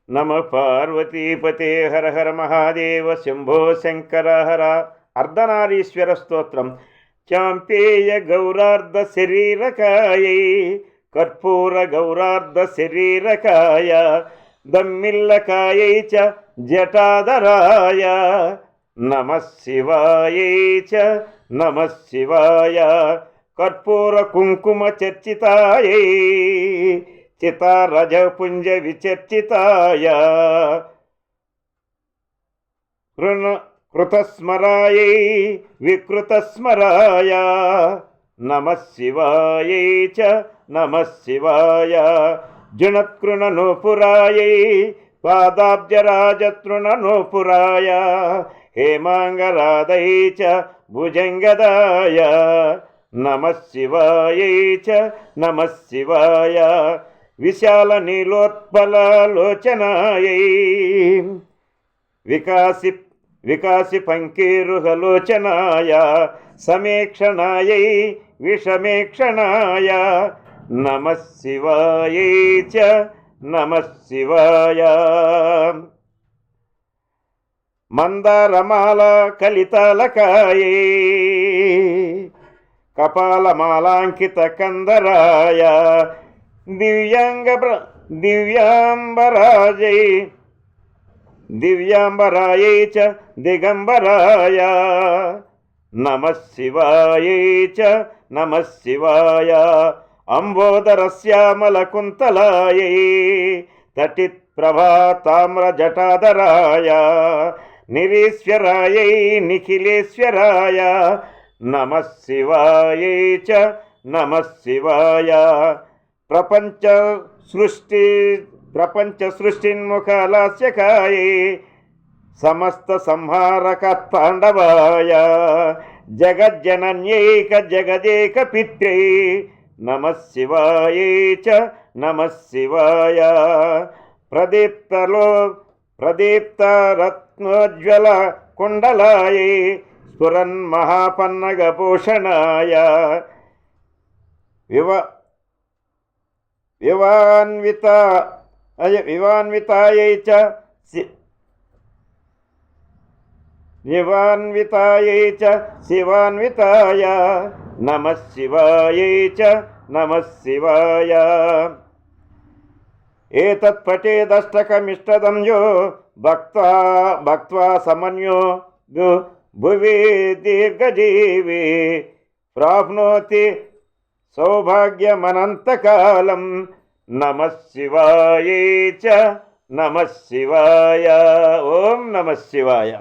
నమ పార్వతీపతే హర హర మహాదేవ శంభో శంకర హర. అర్ధనారీశ్వర స్తోత్రం. చాంపేయ గౌరార్ధ శరీరకాయై కర్పూర గౌరార్ధ శరీరకాయ దమ్మిల్లకాయై చ జటాధరాయ నమః శివాయై చ నమః శివాయ. కర్పూర కుంకుమ చర్చితాయై చితారజపుంజ విచర్చితాయ కృతస్మరాయై వికృతస్మరాయ నమః శివాయై చ నమః శివాయ. జునత్కృణనూపురాయై పాదాబ్జరాజతృణనూపురాయ హేమాంగరాధై చ భుజంగదాయ నమః శివాయై చ నమః శివాయ. విశాల నీలోత్పలలోచనాయై వికాసి పంకీరుహలోచనాయ సమేక్షణాయై విషమేక్షణాయ నమః శివాయై చ నమః శివాయ. మందారమాల కలితాలకాయై కపాలమాలాంకిత కందరాయ దివ్యాంబరాయై చ దిగంబరాయ నమః శివాయై చ నమః శివాయ. అంబోదరశ్యామలకుంతలాయై తటిత్ ప్రభాతామ్రజటాధరాయ నిరీశ్వరాయై నిఖిలేశ్వరాయ నమః శివాయై చ నమః శివాయ. ప్రపంచ సృష్టిన్ముఖలాస్యకాయై సమస్త సంహారక తాండవాయ జగజ్జనన్యైక జగదేక పిత్రై నమః శివాయై చ నమః శివాయ. ప్రదీప్తరత్నోజ్వల కుండలాయై స్ఫురన్మహాపన్నగభూషణాయ వివాన్వితాయై చ శివాన్వితాయ నమః శివాయై చ నమః శివాయ. ఏతత్పఠేదష్టకమిష్టదం యో భక్త్వా సమన్యో భువి దీర్ఘజీవి ప్రాప్నోతి సౌభాగ్యమనంతకాలం నమః శివాయై చ నమః శివాయ. ఓం నమః శివాయ.